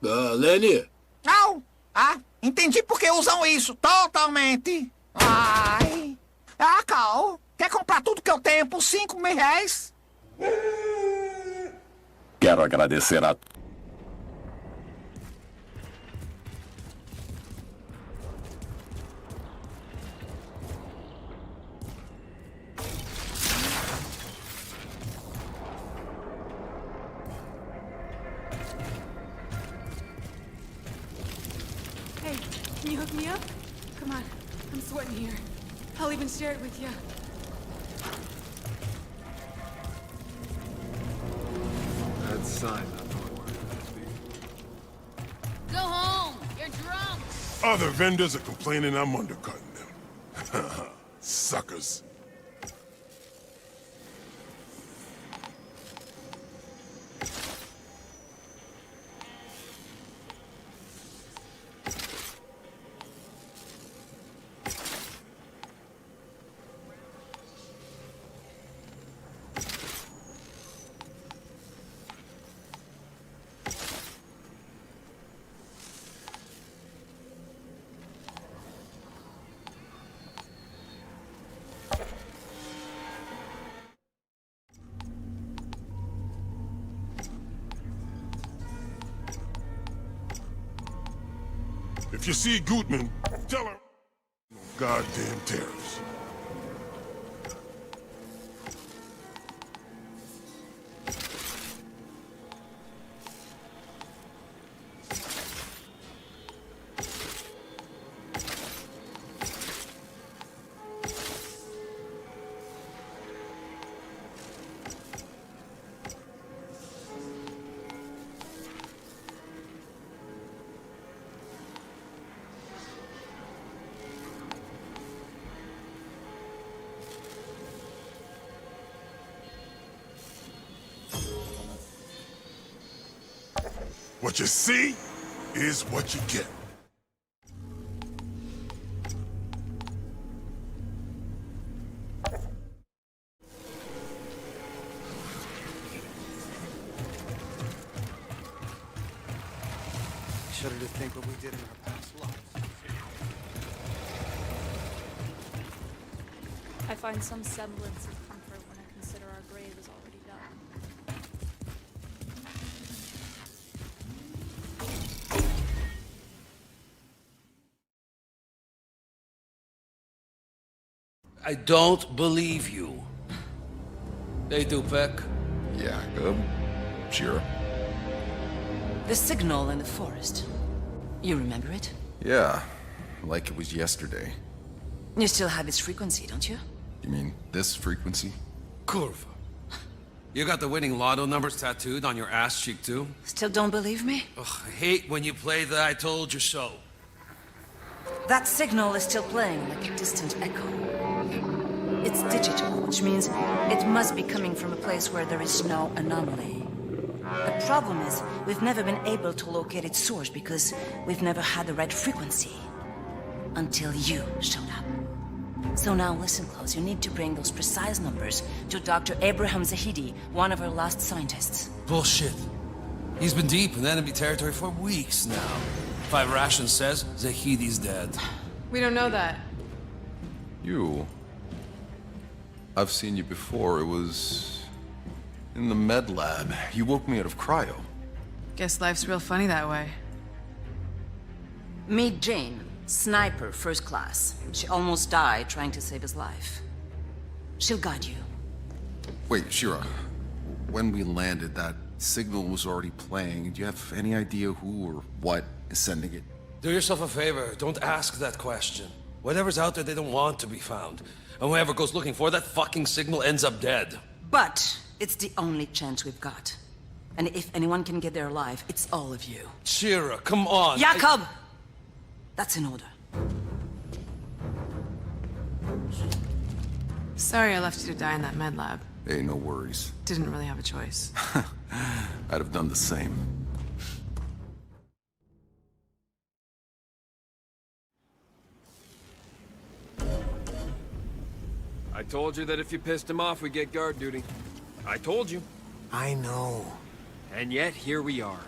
Lenny? Não! Entendi por que usam isso, totalmente. Ai. Cal, quer comprar tudo que eu tenho por 5.000 reais? Quero agradecer a... Hey, can you hook me up? Come on, I'm sweating here. I'll even share it with you. Bad sign, not knowing where it could be. Go home! You're drunk! Other vendors are complaining I'm undercutting them. Suckers. If you see Gutman, tell her no goddamn terrors. What you see is what you get. Shudder to think what we did in our past lives. I find some semblance of comfort when I consider our grave is already done. I don't believe you. They do, Peck. Yeah, good. Sure. The signal in the forest. You remember it? Yeah, like it was yesterday. You still have its frequency, don't you? You mean this frequency? Curva. You got the winning lotto numbers tattooed on your ass cheek, too? Still don't believe me? Ugh, I hate when you play the I told you so. That signal is still playing like a distant echo. It's digital, which means it must be coming from a place where there is no anomaly. The problem is, we've never been able to locate its source because we've never had the right frequency. Until you showed up. So now listen close, you need to bring those precise numbers to Dr. Abraham Zahidi, one of our last scientists. Bullshit. He's been deep in enemy territory for weeks now. 5 Ration says Zahidi's dead. We don't know that. You... I've seen you before. It was... in the med lab. You woke me out of cryo. Guess life's real funny that way. Meet Jane, sniper, first class. She almost died trying to save his life. She'll guide you. Wait, Shira. When we landed, that signal was already playing. Do you have any idea who or what is sending it? Do yourself a favor, don't ask that question. Whatever's out there, they don't want to be found. And whoever goes looking for that fucking signal ends up dead. But it's the only chance we've got. And if anyone can get there alive, it's all of you. Shira, come on. Jakob! That's an order. Sorry I left you to die in that med lab. Hey, no worries. Didn't really have a choice. I'd have done the same. I told you that if you pissed him off, we get guard duty. I told you. I know. And yet, here we are.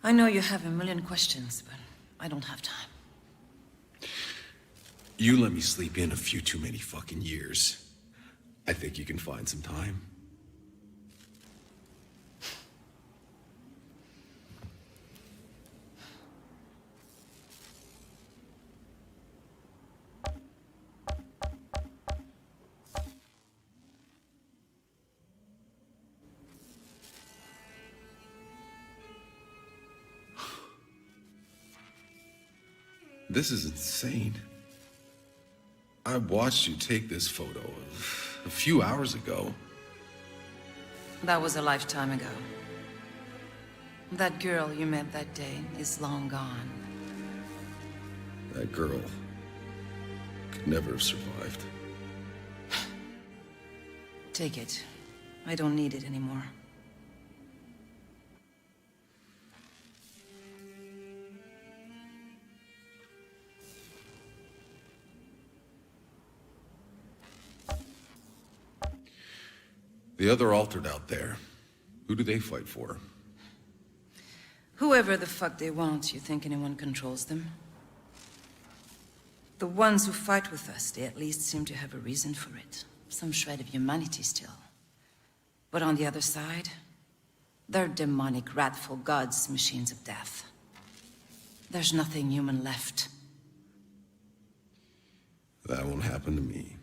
I know you have a million questions, but I don't have time. You let me sleep in a few too many fucking years. I think you can find some time. This is insane. I watched you take this photo a few hours ago. That was a lifetime ago. That girl you met that day is long gone. That girl could never have survived. Take it. I don't need it anymore. The other altered out there, who do they fight for? Whoever the fuck they want, you think anyone controls them? The ones who fight with us, they at least seem to have a reason for it. Some shred of humanity still. But on the other side, they're demonic, wrathful gods, machines of death. There's nothing human left. That won't happen to me.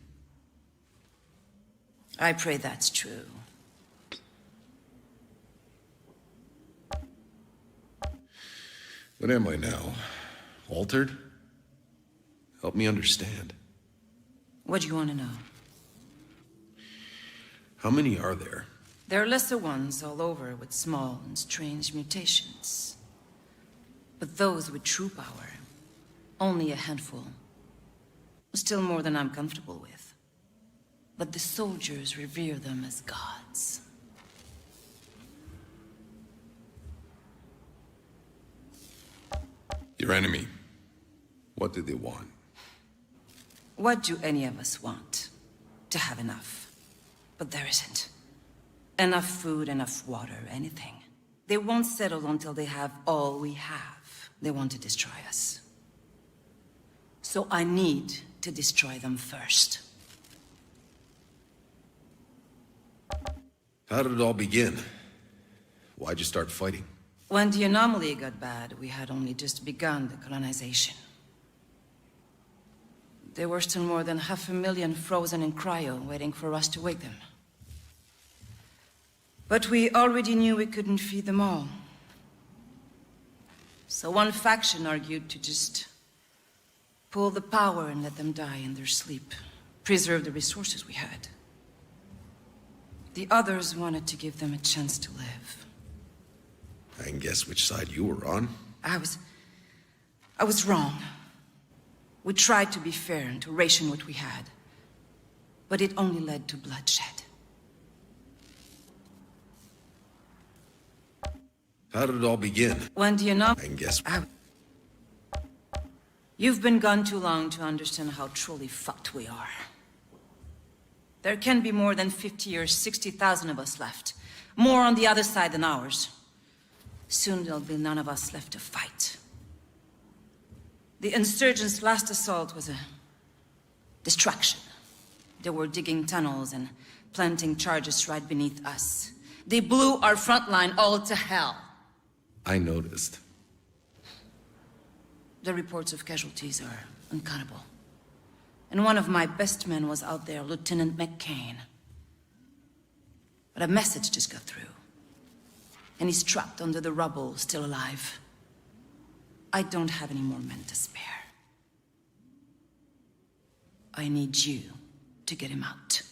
I pray that's true. What am I now? Altered? Help me understand. What do you want to know? How many are there? There are lesser ones all over with small and strange mutations. But those with true power, only a handful. Still more than I'm comfortable with. But the soldiers revere them as gods. Your enemy. What did they want? What do any of us want? To have enough. But there isn't. Enough food, enough water, anything. They won't settle until they have all we have. They want to destroy us. So I need to destroy them first. How did it all begin? Why'd you start fighting? When the anomaly got bad, we had only just begun the colonization. There were still more than 500,000 frozen in cryo, waiting for us to wake them. But we already knew we couldn't feed them all. So one faction argued to just pull the power and let them die in their sleep, preserve the resources we had. The others wanted to give them a chance to live. I can guess which side you were on. I was wrong. We tried to be fair and to ration what we had. But it only led to bloodshed. How did it all begin? When the anomaly... I can guess. You've been gone too long to understand how truly fucked we are. There can be more than 50 or 60,000 of us left. More on the other side than ours. Soon there'll be none of us left to fight. The insurgents' last assault was a distraction. They were digging tunnels and planting charges right beneath us. They blew our front line all to hell. I noticed. The reports of casualties are uncountable. And one of my best men was out there, Lieutenant McCain. But a message just got through. And he's trapped under the rubble, still alive. I don't have any more men to spare. I need you to get him out.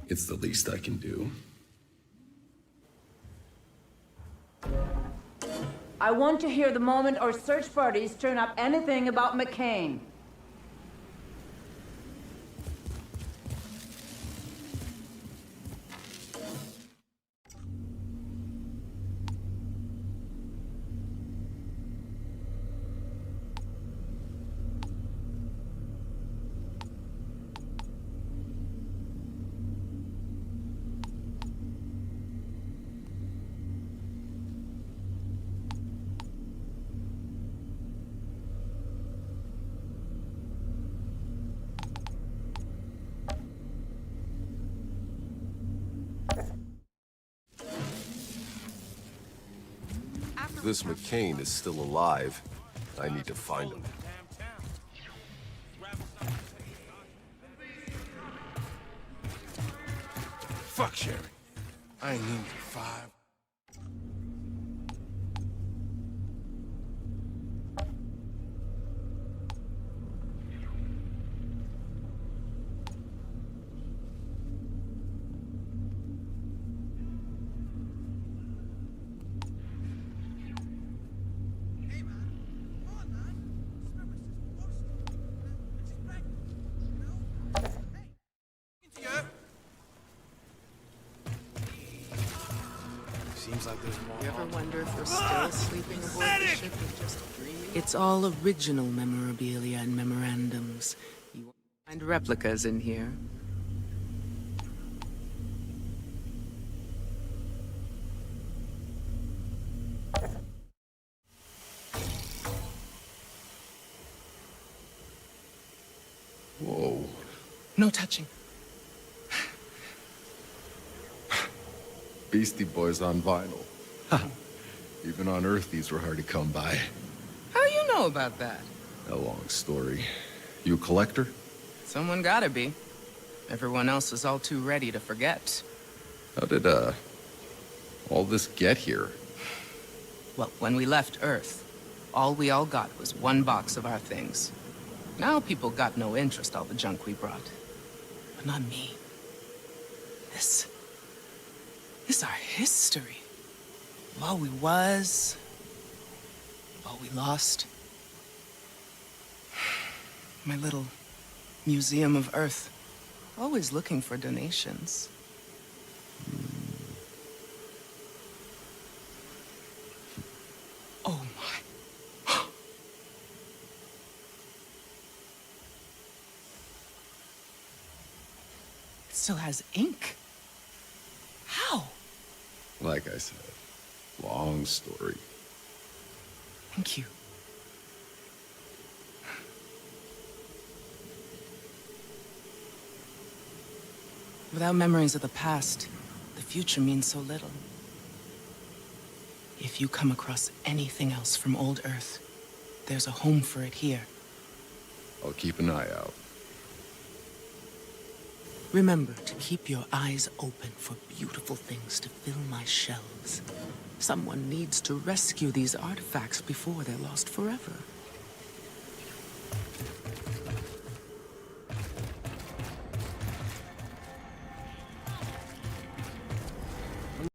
It's the least I can do. I want to hear the moment our search parties turn up anything about McCain. If this McCain is still alive, I need to find him. Fuck Sherry. I ain't even 5. Seems like there's more. You ever wonder if we're still sleeping aboard the ship and just dreaming? It's all original memorabilia and memorandums. You won't find replicas in here. Whoa. No touching. Beastie Boys on vinyl. Even on Earth, these were hard to come by. How you know about that? A long story. You a collector? Someone gotta be. Everyone else is all too ready to forget. How did, all this get here? Well, when we left Earth, all we all got was one box of our things. Now people got no interest all the junk we brought. But not me. This is our history. Of all we was, of all we lost. My little museum of Earth. Always looking for donations. Oh my. It still has ink. How? Like I said, long story. Thank you. Without memories of the past, the future means so little. If you come across anything else from old Earth, there's a home for it here. I'll keep an eye out. Remember to keep your eyes open for beautiful things to fill my shelves. Someone needs to rescue these artifacts before they're lost forever.